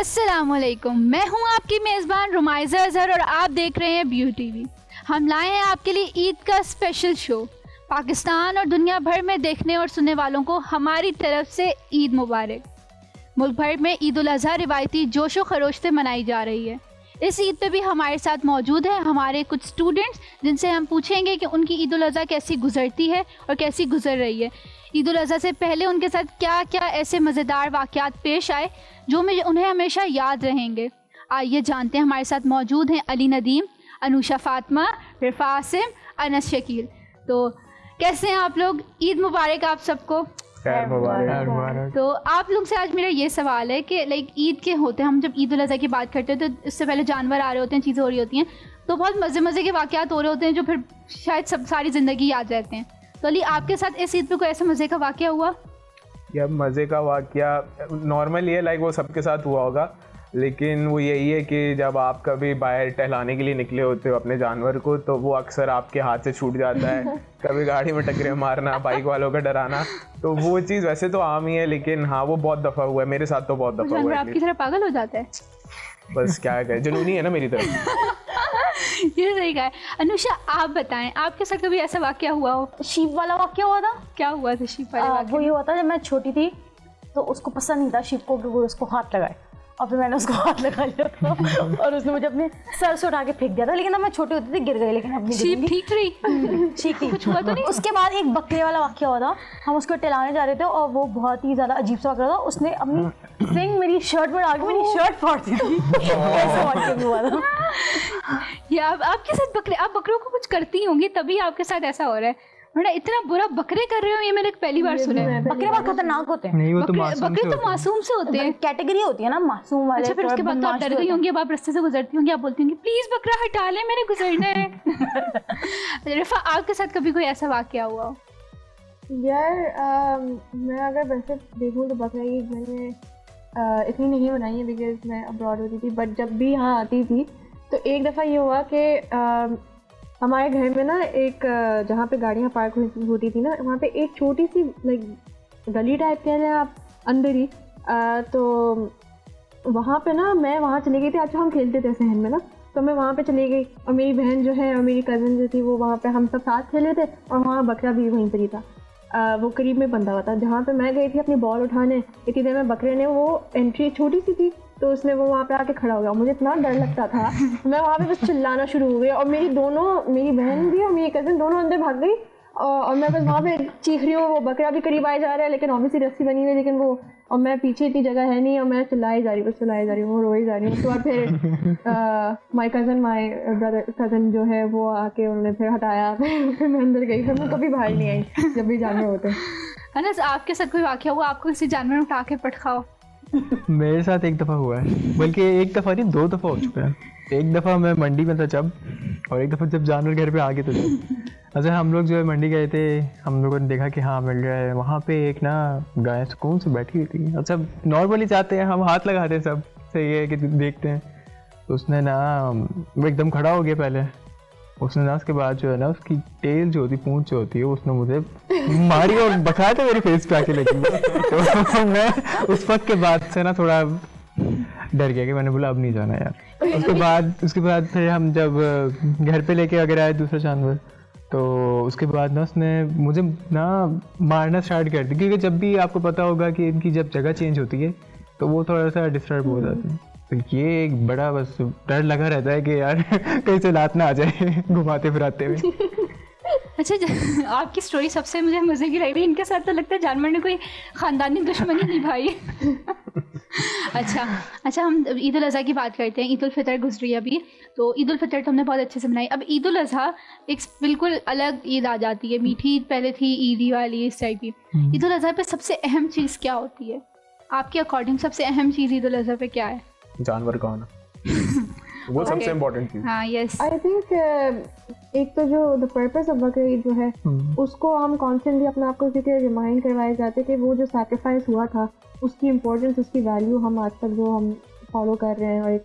अस्सलामुअलैकुम, मैं हूं आपकी मेज़बान रुमाइज़ा अज़हर और आप देख रहे हैं व्यू टीवी। हम लाए हैं आपके लिए ईद का स्पेशल शो। पाकिस्तान और दुनिया भर में देखने और सुनने वालों को हमारी तरफ से ईद मुबारक। मुल्क भर में ईद उल अज़हा रिवायती जोशो खरोश से मनाई जा रही है। इस ईद पे भी हमारे साथ मौजूद हैं हमारे कुछ स्टूडेंट्स, जिनसे हम पूछेंगे कि उनकी ईद उल अज़हा कैसी गुजरती है और कैसी गुजर रही है। ईद उल अज़हा से पहले उनके साथ क्या क्या ऐसे मज़ेदार वाक़यात पेश आए जो उन्हें हमेशा याद रहेंगे। आइए जानते हैं। हमारे साथ मौजूद हैं अली नदीम, अनुषा फातिमा, रिफा आसिम, अनस शकील। तो कैसे हैं आप लोग? ईद मुबारक आप सबको। तो आप लोग से आज मेरा ये सवाल है कि लाइक ईद के होते हैं, हम जब ईद उल अज़हा की बात करते हैं तो इससे पहले जानवर आ रहे होते हैं, चीज़ें हो रही होती हैं, तो बहुत मज़े के वाक़यात हो रहे होते हैं जो फिर शायद सब सारी ज़िंदगी याद रहते हैं। तो अली, आपके साथ इस ईद पे कोई ऐसा मज़े का वाक़या हुआ? या मज़े का वाक़या नॉर्मल ये लाइक वो सबके साथ हुआ होगा, लेकिन वो यही है कि जब आप कभी बाहर टहलाने के लिए निकले होते हो अपने जानवर को, तो वो अक्सर आपके हाथ से छूट जाता है। कभी गाड़ी में टक्करें मारना, बाइक वालों का डराना, तो वो चीज़ वैसे तो आम ही है, लेकिन हाँ वो बहुत दफ़ा हुआ है मेरे साथ, तो बहुत दफ़ा हुआ है। आपकी तरह पागल हो जाता है? बस क्या करें, जुनूनी है ना मेरी तरफ। ये सही कहा है। अनुषा, आप बताएं, आपके साथ कभी ऐसा वाक़या हुआ हो? शीप वाला वाक़या हुआ था। क्या हुआ था शीप वाले वाक़या? वो ये हुआ था जब मैं छोटी थी, तो उसको पसंद नहीं था शीप को कि वो उसको हाथ लगाए, और फिर मैंने उसको हाथ लगा लिया था और उसने मुझे अपने सर से उठा के फेंक दिया था। लेकिन अब मैं छोटी होती थी, गिर गई, लेकिन अपनी शीप ठीक रही? ठीक थी, कुछ हुआ तो नहीं? उसके बाद एक बकरे वाला वाक़या हुआ था। हम उसको टहलाने जा रहे थे और वो बहुत ही ज़्यादा अजीब सा बकरा था। उसने अपनी सिंग मेरी शर्ट में डाल के मेरी शर्ट फाड़ दी थी। ऐसा वाक़या भी हुआ था। या आपके साथ आप बकरों को कुछ करती होंगी तभी आपके साथ ऐसा हो रहा है, वरना इतना बुरा बकरे कर रहे हो ये मैंने पहली बार सुना है। बकरे बहुत खतरनाक होते हैं। नहीं, वो तो बकरे तो मासूम से होते हैं, कैटेगरी होती है ना मासूम वाले। अच्छा, फिर उसके बाद तो आप डर गई होंगी, अब आप रास्ते से गुजरती होंगी, आप बोलती होंगी प्लीज बकरा हटा ले, मैंने गुजरना है। रिफा, आपके साथ कभी कोई ऐसा वाक़या हुआ हो? यार मैं अगर वैसे देखूँ तो बकरा ईद मैंने इतनी नहीं बनाई है, बिकॉज मैं अब्रॉड होती थी। बट जब भी यहाँ आती थी तो एक दफ़ा ये हुआ कि हमारे घर में ना एक जहाँ पे गाड़ियाँ पार्क होती थी ना, वहाँ पे एक छोटी सी लाइक गली टाइप कह रहे हैं आप, अंदर ही। तो वहाँ पे ना मैं वहाँ चली गई थी। अच्छा, हम खेलते थे सहन में ना, तो मैं वहाँ पे चली गई और मेरी बहन जो है और मेरी कज़न जो थी वो वहाँ पे, हम सब साथ खेले थे और वहाँ बकरा भी वहीं पर ही था। वो करीब में बंधा हुआ था जहाँ पे मैं गई थी अपनी बॉल उठाने। इतनी देर में बकरे ने, वो एंट्री छोटी सी थी, तो उसने वो वहाँ पे आके खड़ा हो गया। मुझे इतना डर लगता था, मैं वहाँ पे बस चिल्लाना शुरू हो गई और मेरी बहन भी और मेरी कज़न दोनों अंदर भाग गई और मैं बस वहाँ पे चीख रही हूँ। वो बकरा भी करीब आए जा रहा है, लेकिन ऑब्वियसली रस्सी बनी हुई है, लेकिन वो, और मैं पीछे इतनी जगह है नहीं और मैं चिल्लाई जा रही हूँ, वो रोई जा रही हूँ। उसके बाद फिर माई ब्रदर कज़न जो है वो आके उन्होंने फिर हटाया। फिर मैं अंदर गई, फिर मैं कभी बाहर नहीं आई जब भी जानवर होते हैं। अनस, आपके साथ कोई वाक़या हुआ, आपको किसी जानवर ने उठा के पटकाओ? मेरे साथ एक दफ़ा हुआ है, बल्कि एक दफ़ा नहीं 2 दफ़ा हो चुका है। एक दफ़ा मैं मंडी में था जब, और एक दफ़ा जब जानवर घर पे आ गए थे जब। अच्छा, हम लोग जो है मंडी गए थे, हम लोगों ने देखा कि हाँ मिल रहा है। वहाँ पे एक ना गाय सुकून से बैठी हुई थी। अच्छा, नॉर्मली जाते हैं हम, हाथ लगाते हैं, सब सही है कि देखते हैं। तो उसने ना, वो एकदम खड़ा हो गया पहले। उसने ना उसके बाद जो है ना उसकी टेल जो होती, पूंछ जो होती है, उसने मुझे मारी और बकायदा मेरे फेस पे आके लगी। तो मैं उस वक्त के बाद से ना थोड़ा डर गया कि मैंने बोला अब नहीं जाना यार। उसके बाद फिर हम जब घर पे लेके अगर आए दूसरा जानवर, तो उसके बाद ना उसने मुझे ना मारना स्टार्ट कर दिया, क्योंकि जब भी आपको पता होगा कि इनकी जब जगह चेंज होती है तो वो थोड़ा सा डिस्टर्ब हो जाते हैं। तो ये एक बड़ा बस डर लगा रहता है कि यार कहीं से लात ना आ जाए घुमाते फिराते हुए। अच्छा, आपकी स्टोरी सबसे मुझे मज़े की लग रही है। इनके साथ तो लगता है जानवर ने कोई ख़ानदानी दुश्मनी निभाई। अच्छा, हम ईद उल अज़हा की बात करते हैं। ईद उल फितर गुजरी अभी, तो ईद उल फितर तो हमने बहुत अच्छे से मनाई। अब ईद उल अज़हा एक बिल्कुल अलग ईद आ जाती है। मीठी ईद पहले थी, ईदी वाली, इस टाइप की। ईद उल अज़हा पे सबसे अहम चीज़ क्या होती है आपके अकॉर्डिंग? सबसे अहम चीज़ ईद उल अज़हा पे क्या है? जानवर का होना। वो सबसे इम्पोर्टेंट चीज़। हाँ, यस। आई थिंक एक तो जो द पर्पस ऑफ बकरा ईद जो है, उसको हम कॉन्स्टेंटली अपने आप को इसी तरह रिमाइंड करवाए जाते कि वो जो सैक्रिफाइस हुआ था, उसकी इम्पोर्टेंस, उसकी वैल्यू हम आज तक जो हम फॉलो कर रहे हैं, और एक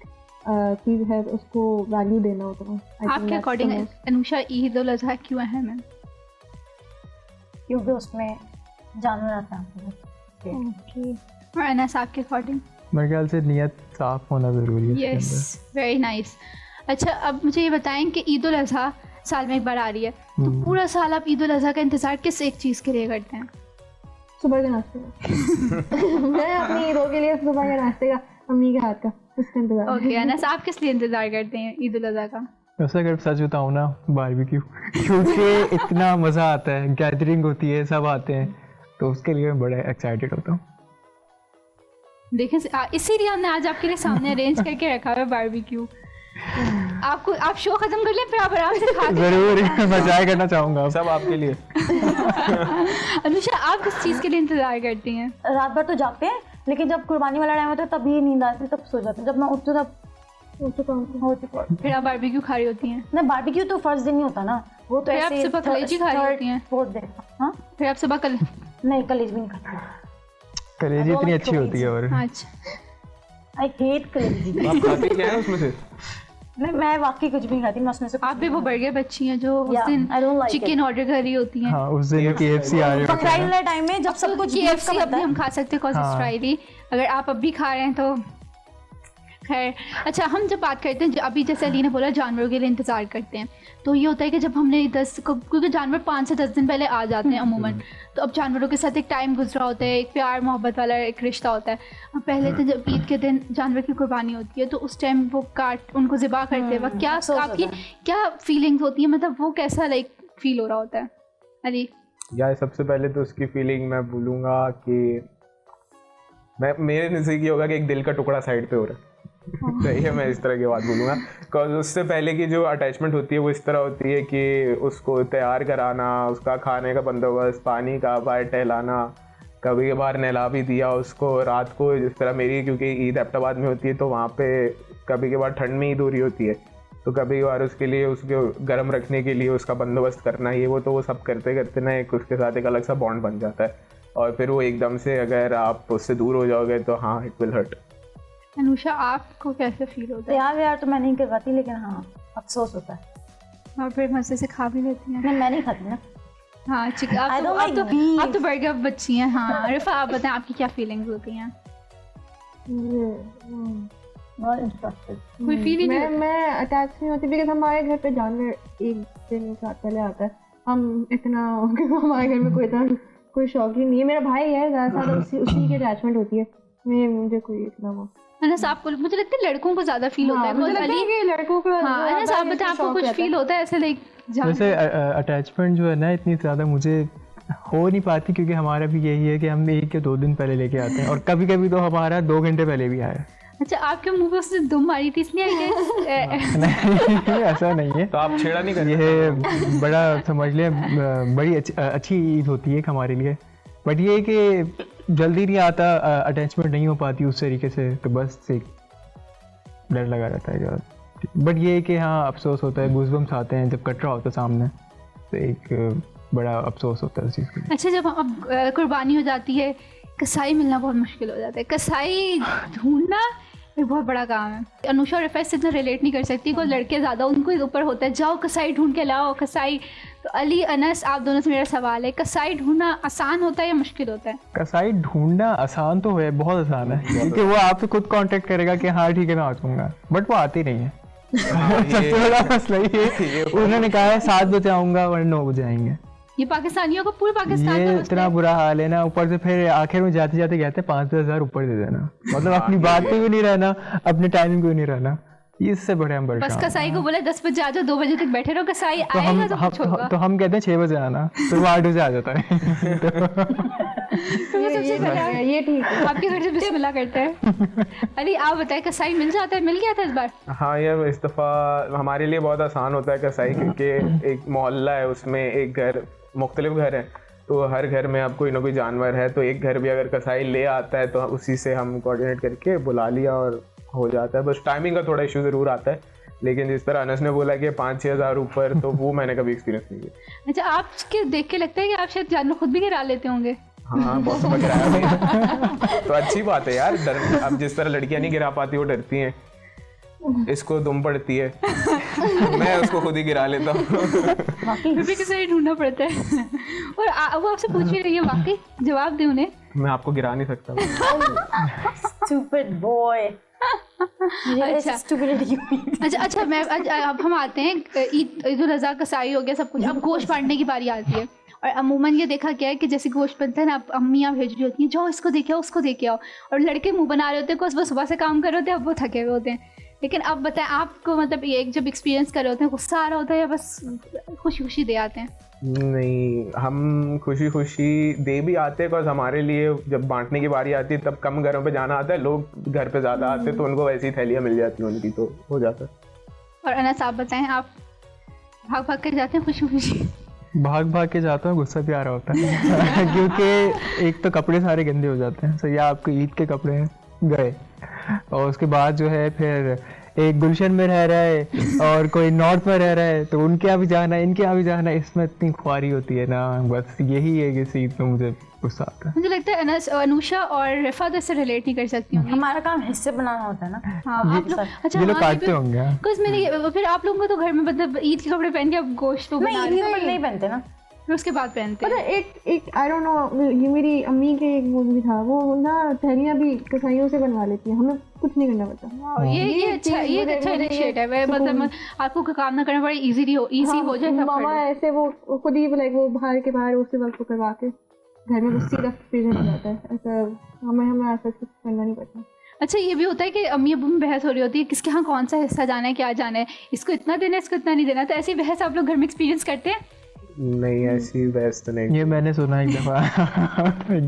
चीज़ है उसको वैल्यू देना होता है। आपके अकॉर्डिंग अनुषा, ईद उल अज़हा क्यों अहम है? क्योंकि उसमें जानवर आता है। और अनस, आपके अकॉर्डिंग? मेरे ख्याल से नियत साफ होना ज़रूरी है इसके अंदर। Yes, very nice. अच्छा, अब मुझे ये बताएं कि ईद उल अज़हा साल में एक बार आ रही है, तो पूरा साल आप ईद उल अज़हा का इंतज़ार किस एक चीज़ के लिए करते हैं? सुबह के नाश्ते का मैं अपनी ईदों के लिए सुबह के नाश्ते का अम्मी के हाथ का उसका इंतजार। ओके अनस, आप किस लिए इंतज़ार करते हैं ईद उल अज़हा का? वैसे अगर सच बताऊँ ना, बारबेक्यू, क्योंकि इतना मज़ा आता है, गैदरिंग होती है, सब आते हैं, तो उसके लिए मैं बड़ा एक्साइटेड होता हूँ। देखें, इसीलिए हमने आज आपके लिए सामने अरेंज करके रखा है बारबेक्यू। आप शो खत्म कर लें फिर आप आराम से खा के। ज़रूर, मैं ट्राई करना चाहूँगा। सब आपके लिए। अनुषा, आप किस चीज़ के लिए इंतज़ार करती हैं? रात भर तो जागते हैं, लेकिन जब कुर्बानी वाला टाइम होता है तभी नींद आती है, तब सो जाते हैं। जब मैं उठती हूँ तब हो चुका है। फिर आप बारबेक्यू खा रही होती हैं? नहीं, बारबेक्यू तो फर्स्ट दिन नहीं होता ना, वो तो फिर आप ऐसे सुबह कलेजी खा रही होती हैं? Fourth day. हाँ, फिर आप सुबह कल? नहीं, कलेज भी नहीं खाती। कलेजी इतनी अच्छी होती है। और अच्छा, आई हेट कलेजी। आप खाते क्या है उसमें से? नहीं, मैं वाकई कुछ भी नहीं खाती, मैं उसमें से आप भी वो बर्गर बच्ची हैं जो उस Yeah, दिन I don't like chicken order कर रही होती हैं। हाँ, उस दिन KFC आ रहे होते बकरीद हैं। वाले टाइम में जब सब कुछ KFC अब भी हम खा सकते हैं कॉज हाँ। फ्राइडे, अगर आप अब भी खा रहे हैं तो खैर। अच्छा, हम जब बात करते हैं, अभी जैसे अली ने बोला जानवरों के लिए इंतज़ार करते हैं, तो ये होता है कि जब हमने क्योंकि जानवर 5 से 10 दिन पहले आ जाते हैं अमूमन, तो अब जानवरों के साथ एक टाइम गुजरा होता है, एक प्यार मोहब्बत वाला एक रिश्ता होता है। अब पहले तो जब ईद के दिन जानवर की कुर्बानी होती है, तो उस टाइम वो काट उनको ज़िबा करते वक्त क्या आपकी क्या फीलिंग्स होती है, मतलब वो कैसा लाइक फील हो रहा होता है? अली? यार सबसे पहले तो उसकी फीलिंग मैं बोलूँगा कि मेरे नज़दीक ये होगा कि एक दिल का टुकड़ा साइड पे हो रहा है। सही है, मैं इस तरह की बात बोलूँगा। बिकॉज उससे पहले की जो अटैचमेंट होती है वो इस तरह होती है कि उसको तैयार कराना, उसका खाने का बंदोबस्त, पानी का, बाहर टहलाना, कभी कभार नहला भी दिया उसको रात को। जिस तरह मेरी, क्योंकि ईद एबटाबाद में होती है तो वहाँ पे कभी कभार ठंड में ईद हो रही होती है, तो कभी कभार उसके लिए, उसको गर्म रखने के लिए उसका बंदोबस्त करना, ये वो, तो वो सब करते करते ना एक उसके साथ एक अलग सा बॉन्ड बन जाता है। और फिर वो एकदम से अगर आप उससे दूर हो जाओगे तो हाँ, इट विल हर्ट। अनुषा, आपको कैसे फील होता है? तैयार तो मैं नहीं करवाती, लेकिन हाँ अफसोस होता है। और फिर मज़े से खा भी लेती हैं? नहीं, मैं नहीं खाती ना। हाँ, चिकन आप तो बर्गर बच्ची हैं। हाँ, रिफा, आप बताएं आपकी क्या फीलिंग्स होती हैं? Not interested। कोई फीलिंग? मैं अटैच नहीं होती, बिकॉज हमारे घर पे जानवर एक दिन साथ पहले आता है। हम इतना हमारे घर में कोई शौक ही नहीं है। मेरा भाई है, ज़्यादा उसी की अटैचमेंट होती है। मुझे कोई इतना वो अनस, आपको मुझे लगता है लड़कों को ज़्यादा फील होता है। मुझे लगता है कि लड़कों को हाँ, अनस आप बताएं आपको कुछ फील होता है ऐसे लाइक? वैसे अटैचमेंट जो है ना इतनी ज़्यादा मुझे हो नहीं पाती, क्योंकि हमारा भी यही है कि हम 1 या 2 दिन पहले लेके आते हैं, और कभी कभी तो हमारा 2 घंटे पहले भी आया। अच्छा, आपके मुंह पे उसने दुम मारी थी इसलिए नहीं, ऐसा नहीं है। तो आप छेड़ा नहीं करते? ये बड़ा समझ लें बड़ी अच्छी ईद होती है हमारे लिए, बट ये कि जल्दी नहीं आता, अटैचमेंट नहीं हो पाती उस तरीके से, तो बस एक डर लगा रहता है ज़्यादा। बट ये कि हाँ, अफसोस होता है, गूज़बम्स आते हैं जब कट रहा होता है सामने, तो एक बड़ा अफसोस होता है उस चीज़ का। अच्छा, जब अब कुर्बानी हो जाती है, कसाई मिलना बहुत मुश्किल हो जाता है। कसाई ढूंढना एक बहुत बड़ा काम है। अनुषा और रिफा से इतना रिलेट नहीं कर सकती, कोई लड़के ज़्यादा उनको ही ऊपर होता है, जाओ कसाई ढूंढ के लाओ कसाई। तो अली, अनस, आप दोनों से मेरा सवाल है, कसाई ढूंढना आसान होता है या मुश्किल होता है? कसाई ढूंढना आसान तो है, बहुत आसान है, क्योंकि वो आपसे खुद कांटेक्ट करेगा कि हाँ ठीक है मैं आ जाऊँगा, बट वो आती नहीं है। सबसे बड़ा मसला ये है, उन्होंने कहा है 7 बजे आऊँगा और 9 बजे आएंगे। ये पाकिस्तानियों को, पूरे पाकिस्तान ये का इतना बुरा हाल है ना, ऊपर से फिर आखिर में जाते जाते कहते हैं 5-10 हज़ार ऊपर दे देना, मतलब अपनी बात पे भी नहीं रहना, अपने टाइमिंग पे भी नहीं रहना, इससे बड़े हम बस परेशान। कसाई को बोले 10 बजे आ जाओ, 2 बजे तक बैठे रहो, कसाई तो आएगा तो कुछ होगा। तो हम कहते हैं 6 बजे आना, तो वो 8 बजे आ जाता है। तो वो सबसे पहले ये ठीक है। आपके घर से बिस्मिल्लाह करते हैं। अली, आप बताएं, कसाई मिल जाता है? मिल गया था इस बार? हाँ, ये इस दफ़ा हमारे लिए बहुत आसान होता है कसाई, क्योंकि एक मोहल्ला है, उसमें एक घर, मुख्तलिफ घर हैं, तो हर घर में अब कोई ना कोई जानवर है, तो एक घर भी अगर कसाई ले आता है तो उसी से हम कोऑर्डिनेट करके बुला लिया और हो जाता है। बस टाइमिंग का थोड़ा इशू ज़रूर आता है, लेकिन जिस तरह अनस ने बोला कि 5-6 हज़ार ऊपर, तो वो मैंने कभी एक्सपीरियंस नहीं किया। अच्छा, आपके देख के लगता है कि आप शायद जानवर खुद भी गिरा लेते होंगे। हाँ, बहुत समझ रहा है। तो अच्छी बात है यार, डर, अब जिस तरह लड़कियां नहीं गिरा पाती वो डरती हैं, इसको दुम पड़ती है, मैं उसको खुद ही गिरा लेता हूँ। फिर भी किसी ढूंढना पड़ता है। और वो आपसे पूछ ही रही है, वाकई जवाब दे उन्हें। मैं आपको गिरा नहीं सकता। Stupid boy. अच्छा अब हम आते हैं ईद उल अज़हा का साई हो गया सब कुछ, अब गोश्त बांटने की बारी आती है। और अमूमन ये देखा गया है कि जैसे गोश्त बनता है ना, अब अम्मियाँ भेज रही होती हैं जाओ इसको देखे आओ उसको देखे आओ, और लड़के मुंह बना रहे होते हैं बस सुबह से काम कर रहे होते हैं, अब वो थके हुए होते हैं। लेकिन अब बताएं आपको, मतलब ये जब एक्सपीरियंस कर रहे होते हैं गुस्सा आ रहा होता है या बस खुशी खुशी दे आते हैं? नहीं, हम खुशी खुशी दे भी आते हैं, बिकॉज हमारे लिए जब बांटने की बारी आती है तब कम घरों पे जाना आता है, लोग घर पे ज़्यादा आते हैं तो उनको वैसी थैलियाँ मिल जाती हैं उनकी, तो हो जाता है। और अनस आप बताएं, आप भाग भाग कर जाते हैं खुशी खुशी? भाग भाग के जाता हूँ, गुस्सा भी आ रहा होता है क्योंकि एक तो कपड़े सारे गंदे हो जाते हैं, सो या आपके ईद के कपड़े हैं गए, और उसके बाद जो है फिर एक गुलशन में रह रहा है और कोई नॉर्थ में रह रहा है, तो उनके यहाँ भी जाना है इनके यहाँ भी जाना है, इसमें इतनी ख्वारी होती है ना, बस यही है कि इस ईद में मुझे गुस्सा आता है। मुझे लगता है अनस, अनुषा और रिफा तो इससे रिलेट नहीं कर सकती होंगी। हमारा काम हिस्से बनाना होता है ना। हाँ, आप लोग अच्छा ये लोग हाँ, काटते होंगे। कुछ मैंने फिर आप लोगों को तो घर में मतलब ईद के कपड़े पहन के अब गोश्त तो बना रहे हैं, नहीं पहनते ना, फिर उसके बाद पहनते पता हैं। है, एक आई डोंट नो, ये मेरी अम्मी के एक वो भी था, वो ना थैलियाँ भी कसाइयों से बनवा लेती है, हमें कुछ नहीं करना पड़ता। और ये अच्छा, ये एक अच्छा इनिशिएटिव है, मतलब आपको काम ना करना पड़े, इजी हो जाए सब मामा कर ऐसे वो खुद ही लाइक वो बाहर के बाहर उससे वक्त करवा के घर में बस सीधा फ्रीजर हो जाता है, ऐसा हमें ऐसा कुछ करना नहीं पड़ता। अच्छा ये भी होता है कि अम्मी अब्बू में बहस हो रही होती है किसके यहाँ कौन सा हिस्सा जाना है, क्या जाना है, इसको इतना देना है इसको इतना नहीं देना, तो ऐसी बहस आप लोग घर में एक्सपीरियंस करते हैं? नहीं, ऐसी बहस तो नहीं। ये मैंने सुना एक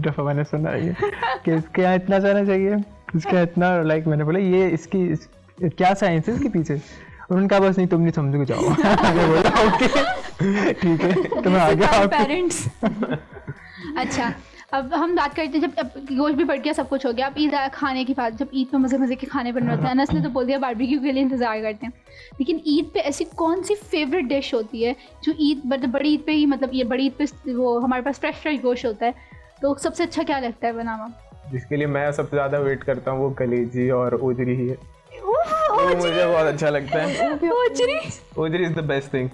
दफ़ा मैंने सुना ये कि इसके यहाँ इतना जाना चाहिए, इसके यहाँ इतना, लाइक मैंने बोला ये क्या साइंस है इसके पीछे, और उनका बस नहीं तुम नहीं समझ के जाओ। मैंने बोला ओके ठीक है, तो मैं आ गया पेरेंट्स। अच्छा अब हम बात करते हैं, जब अब गोश्त भी बढ़ गया सब कुछ हो गया, अब ईद खाने की बात, जब ईद पे मज़े मज़े के खाने बन रहे हैं, अनस ने तो बोल दिया बारबेक्यू के लिए इंतज़ार करते हैं, लेकिन ईद पे ऐसी कौन सी फेवरेट डिश होती है जो ईद मतलब बड़ी ईद पे ही, मतलब ये बड़ी ईद पे वो हमारे पास फ्रेश गोश्त होता है, तो सबसे अच्छा क्या लगता है बनाना? जिसके लिए मैं सबसे ज़्यादा वेट करता हूँ वो कलेजी और ओजरी ही है, वो मुझे बहुत अच्छा लगता है। Ojri is the best thing.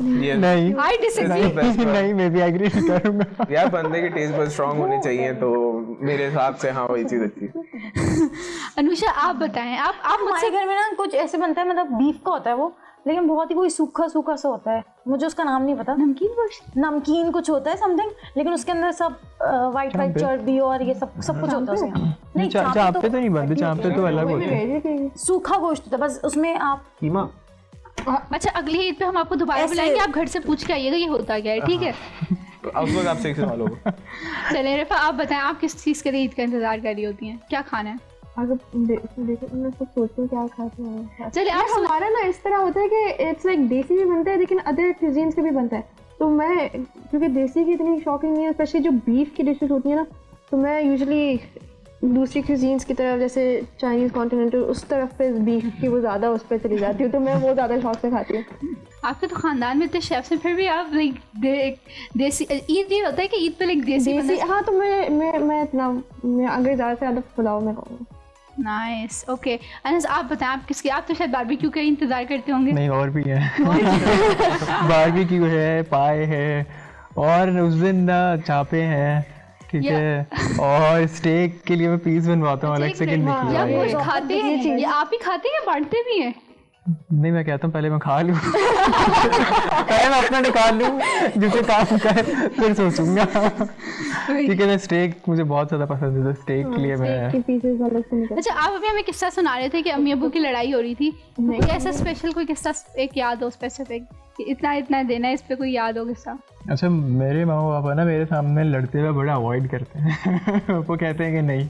नहीं I disagree। नहीं, मैं भी एग्री करूंगा। यार बंदे के टेस्ट बहुत स्ट्रांग होने चाहिए, तो मेरे हिसाब से हाँ वही चीज़ अच्छी है। अनुषा आप बताएं, आप हमारे घर में ना कुछ ऐसे बनता है, मतलब बीफ का होता है वो, लेकिन बहुत ही कोई सूखा सूखा सा होता है, मुझे उसका नाम नहीं पता, नमकीन गोश्त, नमकीन कुछ होता है समथिंग, लेकिन उसके अंदर सब वाइट चर्बी और ये सब कुछ होता है उसमें। नहीं चाँपे तो नहीं बनते, चाँपे तो अलग होते हैं, सूखा गोश्त होता है बस, उसमें आप कीमा। अच्छा अगली ईद पे हम आपको दोबारा बुलाएंगे, आप घर से पूछ के आइएगा ये होता क्या है, ठीक है? अब लोग आपसे एक सवाल होगा। चलिए रिफा आप बताएं, आप किस चीज़ के लिए ईद का इंतजार कर रही होती हैं, क्या खाना है? अगर देखो मैं कुछ सोचती हूँ क्या खाते हैं। चलिए आप हमारा ना इस तरह होता है कि इट्स लाइक देसी भी बनता है लेकिन अदर क्यूजीन्स के भी बनता है, तो मैं क्योंकि देसी की इतनी शौकीन नहीं है, स्पेशली जो बीफ की डिशेस होती है ना, तो मैं यूजुअली दूसरी क्यूजीन्स की तरफ जैसे चाइनीज़ कॉन्टिनेंटल उस तरफ पे बीफ की वो ज़्यादा उस पर चली जाती हूँ, तो मैं वो ज़्यादा शौक से खाती हूँ। आपके तो खानदान में इतने शेफ्स हैं, फिर भी आप लाइक देसी ईद ये होता है कि ईद पे लाइक देसी हाँ, तो मैं इतना मैं अगर ज़्यादा से ज़्यादा पुलाव में खाऊंगी। Nice okay. अनस आप बताएं, आप किसके, आप तो शायद बारबेक्यू का इंतजार करते होंगे। नहीं और भी है, बारबेक्यू है, पाए है, और उस दिन चापे हैं, ठीक है, और स्टेक के लिए मैं पीस बनवाता हूँ अलग से, ये आप कुछ खाते हैं, ये आप ही खाते हैं या बांटते भी हैं? नहीं मैं कहता हूँ पहले मैं खा लूँ, पहले मैं अपना निकाल लूँ जिसे काम कर, फिर सोचूंगा। ठीक है, मैं स्टेक मुझे बहुत ज़्यादा पसंद है, तो स्टेक के लिए मैं। अच्छा आप अभी हमें किस्सा सुना रहे थे कि अम्मी अब्बू की लड़ाई हो रही थी, कोई ऐसा स्पेशल कोई किस्सा एक याद हो स्पेसिफिक, इतना इतना देना है, इस पे कोई याद हो किस्सा? अच्छा मेरे माँ पापा ना मेरे सामने लड़ते हुए बड़ा अवॉइड करते हैं वो कहते हैं कि नहीं,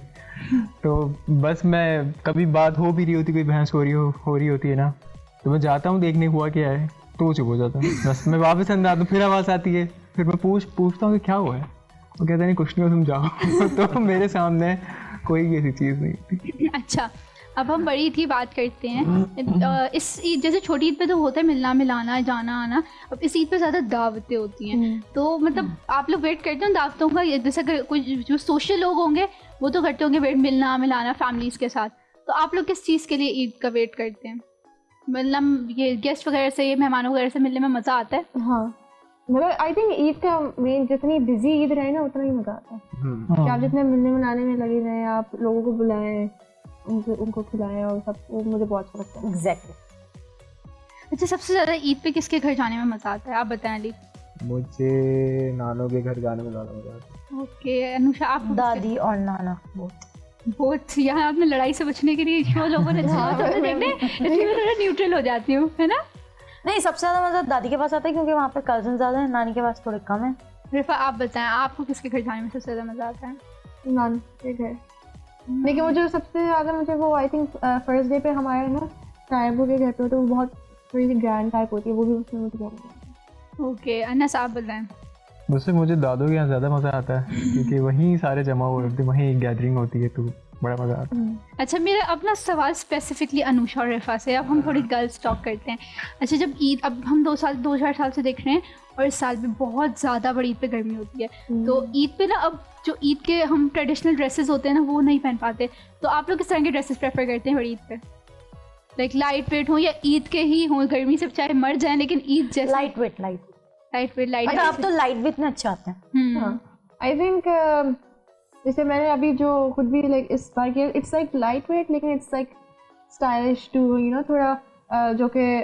तो बस मैं कभी बात हो भी रही होती, कोई बहस हो रही होती है ना, तो मैं जाता हूँ देखने हुआ क्या है, तो वो चुप हो जाता हूँ, बस मैं वापस अंदर आता हूँ, फिर आवाज़ आती है, फिर मैं पूछता हूँ कि क्या हुआ है, वो कहते नहीं कुछ नहीं हो तुम जाओ। तो मेरे सामने कोई ऐसी चीज़ नहीं थी। अच्छा अब हम बड़ी ईद की बात करते हैं। इस ईद जैसे छोटी ईद पे तो होता है मिलना मिलाना जाना आना, अब इस ईद पे ज़्यादा दावतें होती हैं, तो मतलब आप लोग वेट करते हो दावतों का, जैसे अगर कोई जो सोशल लोग होंगे वो तो करते होंगे वेट, मिलना मिलाना फैमिलीज़ के साथ, तो आप लोग किस चीज़ के लिए ईद का वेट करते हैं? मतलब ये गेस्ट वगैरह से, ये मेहमानों वगैरह से मिलने में मज़ा आता है? हाँ मतलब आई थिंक ईद का मेन जितनी बिजी ईद रहे ना उतना ही मजा आता है कि आप जितने मिलने मनाने में लगे रहे, आप लोगों को बुलाएं, उनको खिलाएं और सब, वो मुझे बहुत अच्छा लगता है। एग्जैक्टली। अच्छा, सबसे ज़्यादा ईद पे किसके घर जाने में मज़ा आता है, आप बताएं अली। मुझे नानों के घर जाने में ज़्यादा मजा आता है। ओके अनुषा, आप दादी और नाना बहुत यहाँ आपने लड़ाई से बचने के लिए शो लोगों ने देखने इसलिए मैं थोड़ा न्यूट्रल हो जाती हूँ, है ना। नहीं, सबसे ज़्यादा मज़ा दादी के पास आता है क्योंकि वहाँ पे कज़न ज़्यादा है, नानी के पास थोड़े कम है। रिफा, आप बताएं आपको किसके घर जाने में सबसे ज़्यादा मज़ा आता है। नान के घर, लेकिन वो जो सबसे ज़्यादा मुझे वो आई थिंक फर्स्ट डे पे हमारे ना तायबू के घर पे तो वो बहुत थोड़ी सी ग्रैंड टाइप होती है, वो भी उसमें मुझे बहुत मजा आता है। ओके अनस, आप बताएं। मुझसे मुझे दादों के यहाँ ज़्यादा मज़ा आता है क्योंकि वहीं सारे जमा हुए होते हैं, वहीं गैदरिंग होती है, तो बड़ा मज़ा आता है। अच्छा, मेरा अपना सवाल स्पेसिफिकली अनुषा और रिफा से, अब हम थोड़ी गर्ल्स टॉक करते हैं। अच्छा, जब ईद, अब हम 2-4 साल से देख रहे हैं और इस साल भी बहुत ज़्यादा बड़ी ईद पे गर्मी होती है, तो ईद पे ना अब जो ईद के हम ट्रेडिशनल ड्रेसेस होते हैं ना वो नहीं पहन पाते, तो आप लोग किस तरह के ड्रेसेस प्रेफर करते हैं बड़ी ईद पे? लाइक लाइट वेट हो या ईद के ही हों, गर्मी से चाहे मर जाए लेकिन ईद जैसे लाइट वेट लाइट अब तो लाइट वेट में अच्छे आते हैं। आई थिंक जैसे मैंने अभी जो खुद भी लाइक इस बार किया, इट्स लाइक लाइट वेट लेकिन it's like stylish too, you know, थोड़ा जो कि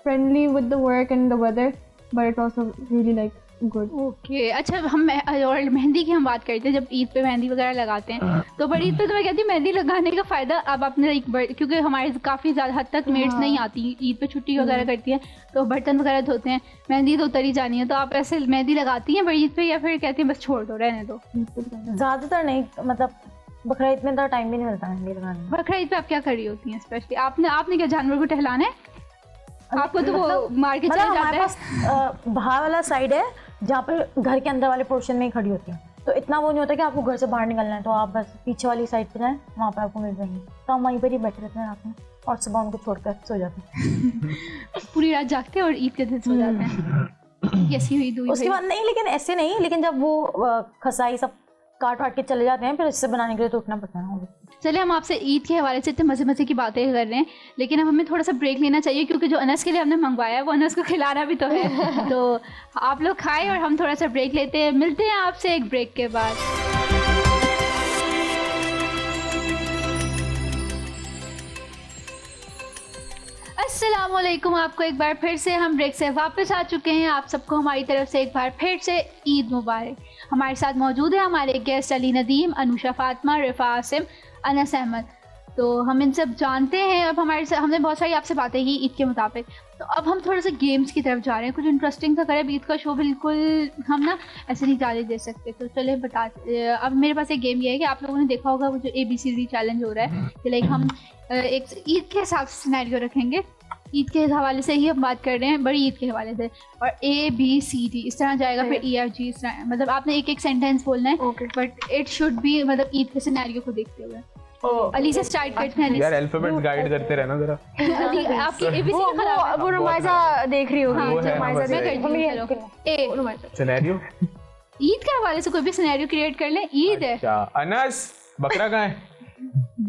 friendly with the work and the weather, but it also really like good. Okay. अच्छा, हम और मेहंदी की हम बात करते हैं, जब ईद पे मेहंदी वगैरह लगाते हैं तो बड़ी ईद पे तो मैं कहती हूँ मेहंदी लगाने का फ़ायदा अब आपने एक क्योंकि हमारे काफ़ी ज़्यादा हद तक मेड्स नहीं आती, ईद पे छुट्टी वगैरह करती हैं तो बर्तन वगैरह धोते हैं, मेहंदी तो उतर ही जानी है, तो आप ऐसे मेहंदी लगाती हैं बड़ी ईद पे या फिर कहती हैं बस छोड़ दो, रहने दो? ज़्यादातर नहीं, मतलब बकरा ईद में तो टाइम भी नहीं मिलता मेहंदी लगाने में। बकरा ईद पे आप क्या कर रही होती हैं स्पेशली? आपने क्या जानवर को टहलाना है? आपको तो वो मार के चला मतलब जाता हमारे है। पास बाहर वाला साइड है जहाँ पर घर के अंदर वाले पोर्शन में ही खड़ी होती है, तो इतना वो नहीं होता कि आपको घर से बाहर निकलना है, तो आप बस पीछे वाली साइड पे जाएं, वहाँ पर आपको मिल जाएंगे, तो हम वहीं पर ही बैठे रहते हैं रात में और सुबह उनको छोड़कर सो जाते हैं। पूरी रात जागते हैं और ईद के दिन सो जाते हैं। ऐसी हुई दूई उसके बाद नहीं, लेकिन ऐसे नहीं, लेकिन जब वो खसाई सब काट वाट के चले जाते हैं फिर इससे बनाने के लिए तो उठना पड़ता है। चलिए, हम आपसे ईद के हवाले से इतने मज़े मज़े की बातें कर रहे हैं, लेकिन अब हमें थोड़ा सा ब्रेक लेना चाहिए क्योंकि जो अनस के लिए हमने मंगवाया है वो अनस को खिलाना भी तो है। तो आप लोग खाएं और हम थोड़ा सा ब्रेक लेते हैं, मिलते हैं आपसे एक ब्रेक के बाद। अस्सलामुअलैकुम, आपको एक बार फिर से हम ब्रेक से वापस आ चुके हैं। आप सबको हमारी तरफ से एक बार फिर से ईद मुबारक। हमारे साथ मौजूद है हमारे गेस्ट अली नदीम, अनुषा फातिमा, रिफा आसिम, अनस अहमद। तो हम इन सब जानते हैं। अब हमने बहुत सारी आपसे बातें की ईद के मुताबिक, तो अब हम थोड़ा सा गेम्स की तरफ जा रहे हैं, कुछ इंटरेस्टिंग सा करें। ईद का शो बिल्कुल हम ना ऐसे नहीं जाने दे सकते, तो चले अब मेरे पास एक गेम ये है कि आप लोगों ने देखा होगा वो जो ABCD चैलेंज हो रहा है कि लाइक हम एक ईद के हिसाब से सिनेरियो रखेंगे, ईद के हवाले से ही हम बात कर रहे हैं, बड़ी ईद के हवाले से, और ABCD इस तरह जाएगा, फिर EFG इस तरह, मतलब आपने एक एक सेंटेंस बोलना है, बट इट शुड बी मतलब ईद के सिनेरियो को देखते हुए। अली से स्टार्ट करते हैं। यार अल्फाबेट्स गाइड करते रहना जरा। अली, आपकी ABCD खराब है। वो रुमाइजा देख रही होगी, वो है, रुमाइजा बस मैं है। करती हूँ, चलो। ए, सिनेरियो ईद के हवाले से कोई भी सिनेरियो क्रिएट कर लें। ईद है, क्या? अनस, बकरा कहाँ है?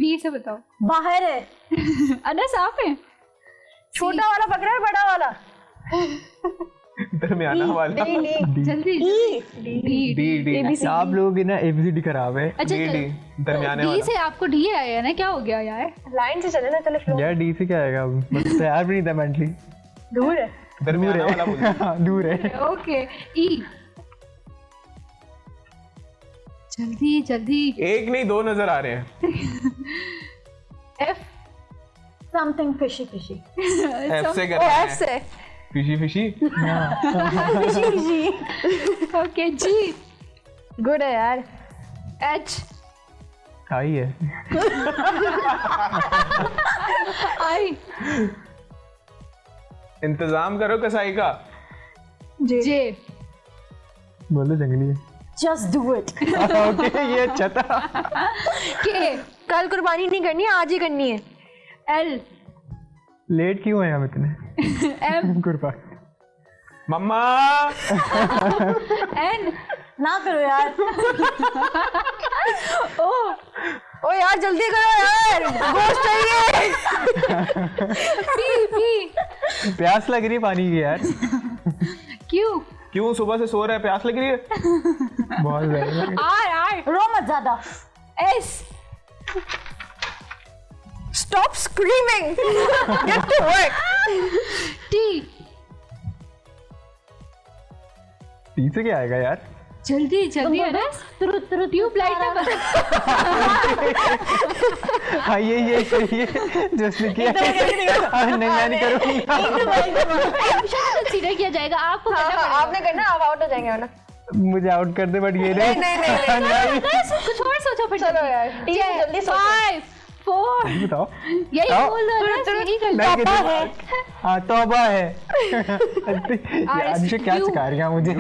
B से बताओ। बाहर है, अनस आप हैं? छोटा वाला बकरा है, बड़ा वाला दरमियाना वाला। जल्दी डी आप लोग ना ABCD खराब है। अच्छा, डी दरमियाने D वाला। से आपको D आया ना, क्या हो गया यार? लाइन से चले ना, चले फ्लो यार D से क्या आएगा, बस तैयार भी नहीं था मेंटली। दूर है। दरमियाना वाला बोल। हाँ, दूर है। Okay, E। जल्दी जल्दी। एक नहीं, दो नजर आ रहे हैं। F। Something fishy fishy. F से करना है। F से fishy fishy. Okay, G। Good है यार। H। आई है। I। इंतजाम करो कसाई का। J। बोलो जंगली है। Just do it. ओके, ये अच्छा था। K। कल कुर्बानी नहीं करनी, आज ही करनी है। L। लेट क्यों है हम इतने? M। कुर्बान। मम्मा। N। ना करो यार। O। ओ यार जल्दी करो यार, गोश्त चाहिए। P। प्यास लग रही है पानी की यार। Q। क्यों सुबह से सो रहा है, प्यास लग रही है? बहुत ज़्यादा। आर रो मत ज्यादा। S Stop screaming. Get to work. T T से क्या आएगा यार? जल्दी जल्दी अनस ट्यूबलाइट ना बस हाँ ये जिसने किया। नहीं मैं नहीं करूँगा। सीधा किया जाएगा आपको करना पड़ेगा। आपने करना, आप आउट हो जाएंगे वरना। मुझे आउट कर दे बट ये नहीं। नहीं। कुछ और सोचो फिर चलो यार, टी से जल्दी सोचो। 5 4 बताओ। यही आओ। बोल दो ना, यही कर मैं लो। तौबा है। हाँ तौबा है। अनुषा क्या सिखा रही है मुझे?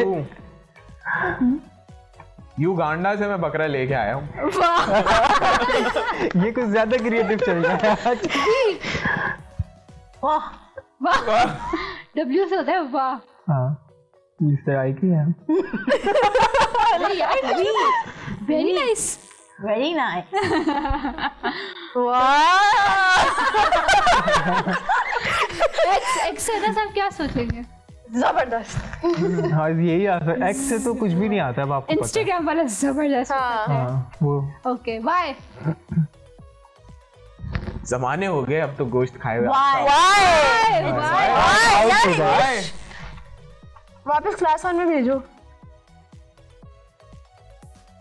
युगांडा से मैं बकरा लेके आया हूँ। ये कुछ ज्यादा क्रिएटिव चल रहा है आज। वाह वाह डब्ल्यू से होता है वाह। हाँ इससे आई की है। अरे यार very nice very nice. X है ना, सब क्या सोचेंगे? जबरदस्त। हाँ यही आता है। एक्स से तो कुछ भी नहीं आता है आपको पता है। इंस्टाग्राम वाला जबरदस्त हाँ वो ओके वाई जमाने हो गए अब तो गोश्त खाए हुए। वापस क्लास 1 में भेजो।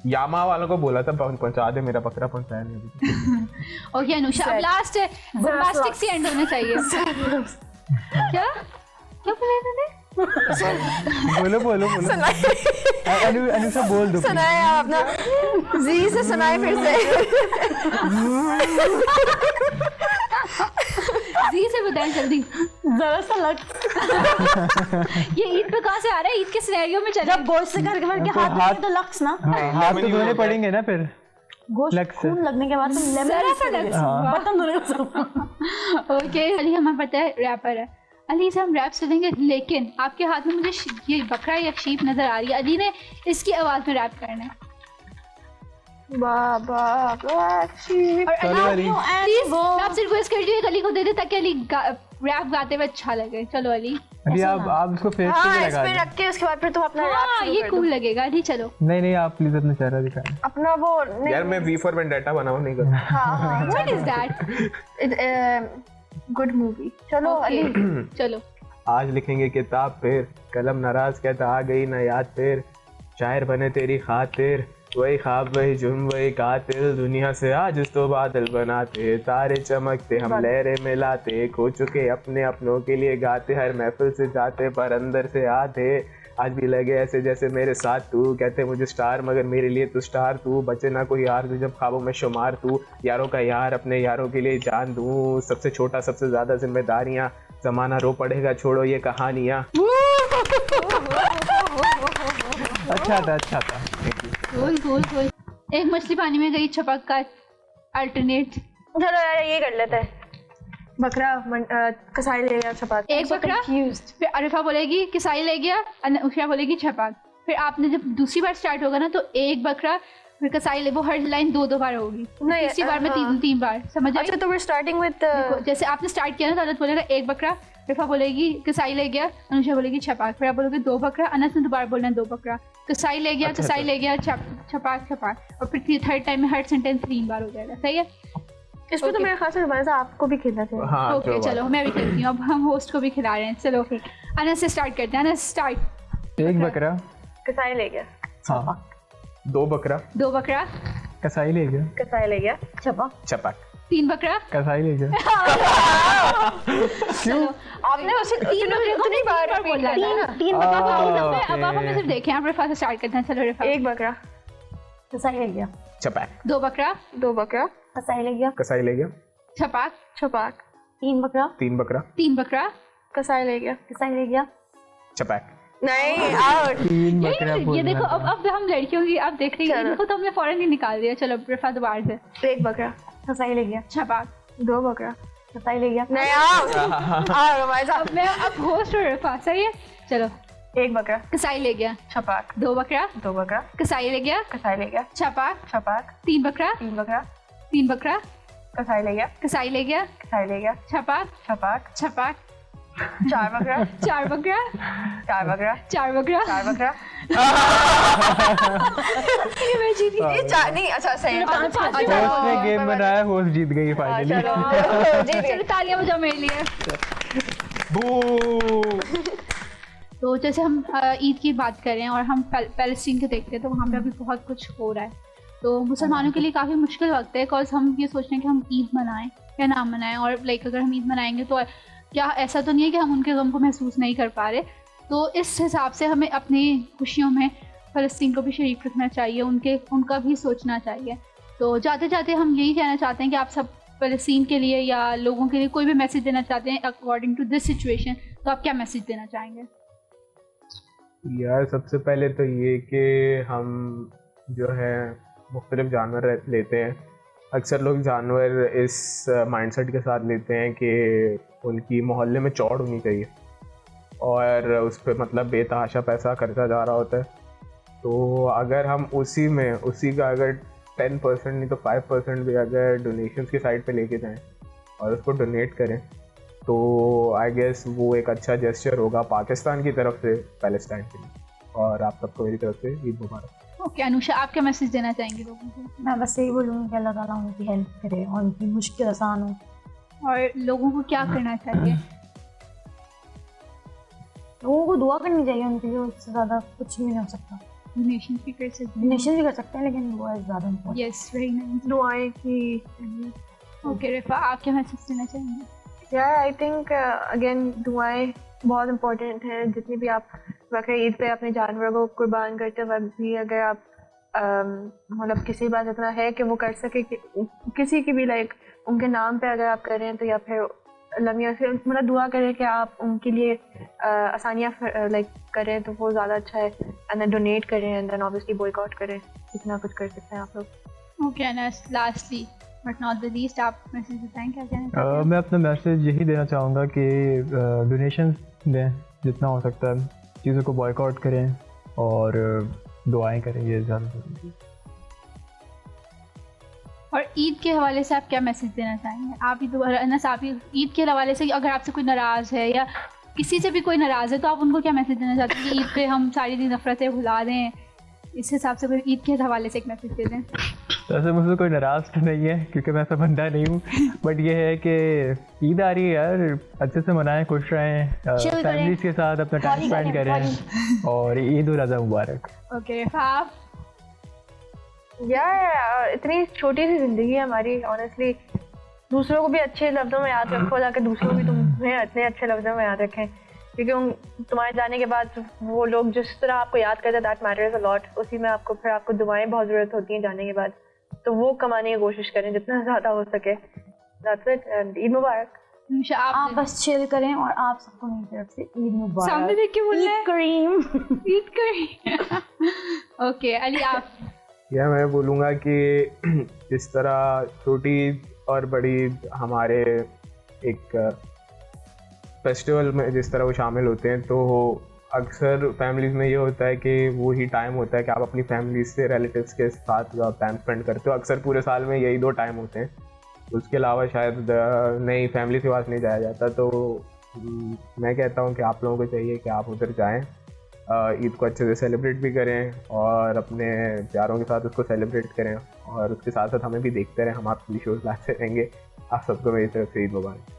यामा वालों को बोला था पहुंचा दे, मेरा बकरा पहुंचाया नहीं अभी। ओके अनुषा अब लास्ट है, बोम्बास्टिक सी एंड होना चाहिए। क्या क्या बोले तूने? बोलो अनुषा बोल दो। सुनाए आप अपना जी से सुनाए फिर से। जी से बताएं जल्दी। जरा सा लग ये ईद पे कहाँ से आ रहा है? ईद के सिनेरियो में चले। जब गोश्त से करके के हाथ में तो लक्स ना हाथ तो धोने पड़ेंगे ना फिर। गोश्त लक्स से। खून लगने के बाद तुम जरा सा लग बर्तन धोने का सब। ओके अली हमें पता है रैपर है, अली से हम रैप सुनेंगे, लेकिन आपके हाथ में मुझे ये बकरा या शीप नजर आ रही है। अली ने इसकी आवाज में रैप करना है। बाबा और चलो अली। प्लीज मैं आपसे रिक्वेस्ट कर रही हूँ अली को दे दे ताकि अली रैप गाते हुए अच्छा लगे। चलो अली। अली आप उसको फेस पे हाँ, इस लगा पे दो। रख के उसके बाद फिर तुम अपना रैप हाँ शुरू ये कर कूल दो। लगेगा। अली चलो। नहीं आप प्लीज अपना चेहरा दिखाएं। अपना वो नहीं। यार मैं वी फॉर वेंडेटा बनाऊं नहीं करता। हाँ what is that? Good movie. चलो अली चलो आज लिखेंगे किताब फिर, कलम नाराज कहता आ गई ना याद फिर, शायर बने तेरी खातिर, वही ख्वाब वही जुर्म वही कातिल, दुनिया से आज तो बादल बनाते, तारे चमकते हम लहरें मिलाते, खो चुके अपने अपनों के लिए गाते, हर महफिल से जाते पर अंदर से आते, आज भी लगे ऐसे जैसे मेरे साथ तू, कहते मुझे स्टार मगर मेरे लिए तू स्टार तू, बचे ना कोई यार तू जब ख्वाबों में शुमार तू, यारों का यार अपने यारों के लिए जान दूं, सबसे छोटा सबसे ज्यादा जिम्मेदारियां, जमाना रो पड़ेगा छोड़ो ये कहानियां। अच्छा था कूल। एक मछली पानी में गई, छपक का अल्टरनेट। चलो यार ये कर लेते हैं। बकरा कसाई ले गया छपा। एक बकरा फिर अरिफा बोलेगी किसाई ले गया, उषा बोलेगी छपा। फिर आपने जब दूसरी बार स्टार्ट होगा ना तो एक बकरा फिर कसाई ले, वो हर लाइन दो बार होगी। नहीं, तीसरी बार में हाँ। तीन बार समझ आई? अच्छा तो we're starting with जैसे आपने स्टार्ट किया ना तो अनस बोलेगा एक बकरा, रिफा बोलेगी किसाई ले गया, अनुषा बोलेगी छपाक, फिर आप बोलोगे दो बकरा, अनस ने दोबारा बोलना है दो बकरा, किसाई ले गया, किसाई ले गया, छपाक, और फिर थर्ड टाइम में हर सेंटेंस 3 बार हो जाएगा। सही है? इस पे तो मेरे ख्याल से रुमाइसा आपको भी खेलना चाहिए। हाँ ओके चलो मैं भी खेलती हूँ। अब हम होस्ट को भी खिला रहे हैं। चलो अनस से स्टार्ट करते हैं। अनस स्टार्ट। एक बकरा कसाई ले गया, हाँ, दो बकरा, दो बकरा, कसाई ले गया, कसाई ले गया, छपा, छपक, 3 बकरा। कसाई ले गया। चलो आपने उसे 3 बकरे को इतनी बार बोला था। 3 बकरा, अब आप हमें सिर्फ देखें। आप रिफा से स्टार्ट करते हैं। चलो रिफा। एक बकरा, कसाई ले गया, छपक, 2 बकरा, दो बकरा, कसाई ले गया, कसाई ले गया, छपाक, छपाक, 3 बकरा, तीन बकरा, 3 बकरा, कसाई ले गया। कसाई ले गया, छपक, नहीं आउट। 3 बकरा ये देखो अब हम लड़कियों की अब देख रही है चलो। इनको तो हमने फौरन ही निकाल दिया। चलो रिफा दोबारा से। एक बकरा, कसाई ले गया, छपाक, दो बकरा, कसाई ले गया, नहीं आउट। आओ रुमाइसा। अब मैं अब होस्ट और रिफा। सही है? चलो एक बकरा, कसाई ले गया, छपाक, 2 बकरा, दो बकरा, कसाई ले गया, कसाई ले गया, छपाक, छपाक, 3 बकरा, 3 बकरा, 3 बकरा, कसाई ले गया, कसाई ले गया, कसाई ले गया, छपाक, छपाक, छपाक, चार बकरा, चार बकरा, चार बकरा, चार बकरा। चार बकरा। ये मैं जीत गई। ये चार नहीं, अच्छा सही है। पाँच, पाँच। अच्छा, होस्ट ने ओ, गेम कोई बनाया, होस्ट जीत गई बात- फाइनली। चलो, जीत गए। चलो तालियां बजाओ मेरे लिए। तो जैसे हम ईद की बात कर रहे हैं और हम पैलेस्टीन के देखते हैं तो वहाँ पे अभी बहुत कुछ हो रहा है। तो मुसलमानों के लिए काफ़ी मुश्किल वक्त है, बिकॉज हम ये सोच रहे हैं कि हम ईद मनाएं या ना मनाएं, और लाइक अगर हम ईद मनाएंगे तो क्या ऐसा तो नहीं है कि हम उनके गम को महसूस नहीं कर पा रहे। तो इस हिसाब से हमें अपनी खुशियों में फ़लस्तीन को भी शरीक रखना चाहिए, उनका भी सोचना चाहिए। तो जाते जाते हम यही कहना चाहते हैं कि आप सब फ़लस्तीन के लिए या लोगों के लिए कोई भी मैसेज देना चाहते हैं अकॉर्डिंग टू दिस सिचुएशन, तो आप क्या मैसेज देना चाहेंगे? यार सबसे पहले तो ये कि हम जो है मुख्तलिफ जानवर लेते हैं। अक्सर लोग जानवर इस माइंडसेट के साथ लेते हैं कि उनकी मोहल्ले में चौड़ होनी चाहिए और उस पर मतलब बेतहाशा पैसा खर्चा जा रहा होता है। तो अगर हम उसी का अगर 10% नहीं तो 5% भी अगर डोनेशंस की साइड पे लेके जाएं और उसको डोनेट करें तो आई गेस वो एक अच्छा जेस्चर होगा पाकिस्तान की तरफ से पैलेस्टाइन के लिए। और आप सबको मेरी तरफ से ईद मुबारक। ओके अनुषा, आप क्या मैसेज देना चाहेंगे लोगों को? मैं बस यही बोलूँगी कि अल्लाह ताला उनकी हेल्प करे और उनकी मुश्किल आसान हो। और लोगों को क्या करना चाहिए? लोगों को दुआ करनी चाहिए उनके लिए, उससे ज़्यादा कुछ भी नहीं हो सकता। डोनेशन भी कर सकते हैं। डोनेशन भी कर सकते हैं लेकिन दुआ ज़्यादा इम्पोर्टेंट। Yes, very nice. दुआएं की। ओके रिफा, आप क्या मैसेज देना चाहेंगे? यार आई थिंक अगेन दुआएं बहुत इम्पोर्टेंट हैं। जितनी भी आप बकरीद ईद पे अपने जानवरों को कुर्बान करते वक्त भी अगर आप मतलब किसी बात इतना है कि वो कर सके कि किसी की भी लाइक उनके नाम पे अगर आप करें तो, या फिर लम्हा से मतलब दुआ करें कि आप उनके लिए आसानियाँ लाइक करें तो वो ज़्यादा अच्छा है। एंड देन डोनेट करें एंड देन ऑब्वियसली बॉयकॉट करें, इतना कुछ कर सकते हैं आप लोग। Okay Anas, lastly but not the least, आप मैसेज बताएं क्या कहना चाहते हैं? मैं अपना मैसेज यही देना चाहूँगा कि डोनेशन दें जितना हो सकता है, चीज़ों को बॉयकॉट करें और दुआएं करें, ये ज़्यादा ज़रूरी है। और ईद के हवाले से आप क्या मैसेज देना चाहेंगे? आप ही अनस, आप ही ईद के हवाले से अगर आपसे कोई नाराज़ है या किसी से भी कोई नाराज़ है तो आप उनको क्या मैसेज देना चाहते हैं कि ईद पे हम सारी नफरतें भुला दें? इस हिसाब से कोई ईद के हवाले से एक मैसेज दे दें। वैसे मुझसे कोई नाराज़ तो नहीं है क्योंकि मैं ऐसा बंदा नहीं हूँ, बट ये है कि ईद आ रही है यार, अच्छे से मनाएं, खुश रहें, फैमिलीज के साथ अपना टाइम स्पेंड करें और ईद उल अज़हा मुबारक। ओके रिफा, आप? यार इतनी छोटी सी ज़िंदगी है हमारी, ऑनेस्टली दूसरों को भी अच्छे लफ्ज़ों में याद रखो ताकि दूसरों भी तुम्हें इतने अच्छे लफ्ज़ों में याद रखें, क्योंकि तुम्हारे जाने के बाद वो लोग जिस तरह आपको याद करते हैं दैट मैटर्स अ लॉट। उसी में आपको दुआएं बहुत ज़रूरत होती हैं जाने के बाद, तो वो कमाने की कोशिश करें जितना ज़्यादा हो सके। दैट्स इट एंड ईद मुबारक। अनुषा, आप बस चिल करें और आप सबको मेरी तरफ से ईद मुबारक। सामने देख के बोलना है। ईद करीम। ईद करीम। ओके अली, आप? यह मैं बोलूँगा कि जिस तरह छोटी और बड़ी हमारे एक फेस्टिवल में जिस तरह वो शामिल होते हैं, तो अक्सर फैमिलीज़ में ये होता है कि वो ही टाइम होता है कि आप अपनी फैमिली से, रिलेटिव्स के साथ जो आप टाइम स्पेंड करते हो, अक्सर पूरे साल में यही 2 टाइम होते हैं। उसके अलावा शायद नई फैमिली के पास नहीं जाया जाता। तो मैं कहता हूँ कि आप लोगों को चाहिए कि आप उधर जाएं, ईद को अच्छे से सेलिब्रेट भी करें और अपने प्यारों के साथ उसको सेलिब्रेट करें, और उसके साथ साथ हमें भी देखते रहें, हम आपके लिए शोज लाते रहेंगे। आप सबको मेरी तरफ से ईद मुबारक।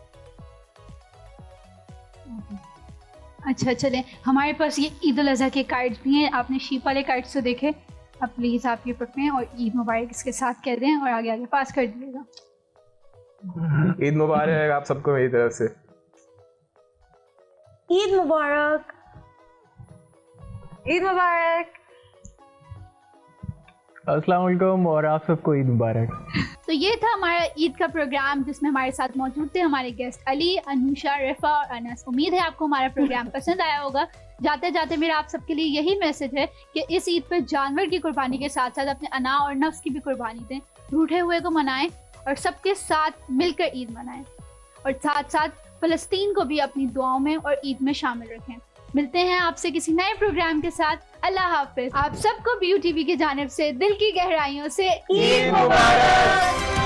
अच्छा चलें, हमारे पास ये ईद उल अज़हा के कार्ड्स भी हैं, आपने शीप वाले कार्ड्स तो देखे, अब प्लीज़ आप ये पकड़ें और ईद मुबारक इसके साथ कह दें और आगे आगे पास कर दीजिएगा। ईद मुबारक आप सबको मेरी तरफ से। ईद मुबारक। ईद मुबारक। अस्सलाम वालेकुम और आप सबको ईद मुबारक। तो ये था हमारा ईद का प्रोग्राम जिसमें हमारे साथ मौजूद थे हमारे गेस्ट अली, अनुषा, रिफा और अनस। उम्मीद है आपको हमारा प्रोग्राम पसंद आया होगा। जाते जाते मेरा आप सबके लिए यही मैसेज है कि इस ईद पर जानवर की कुर्बानी के साथ साथ अपने अना और नफ्स की भी कुर्बानी दें, रूठे हुए को मनाएं और सबके साथ मिलकर ईद मनाएं, और साथ साथ फ़लस्तीन को भी अपनी दुआओं में और ईद में शामिल रखें। मिलते हैं आपसे किसी नए प्रोग्राम के साथ। अल्लाह हाफिज। आप सबको BU TV की जानिब से दिल की गहराइयों से ईद मुबारक।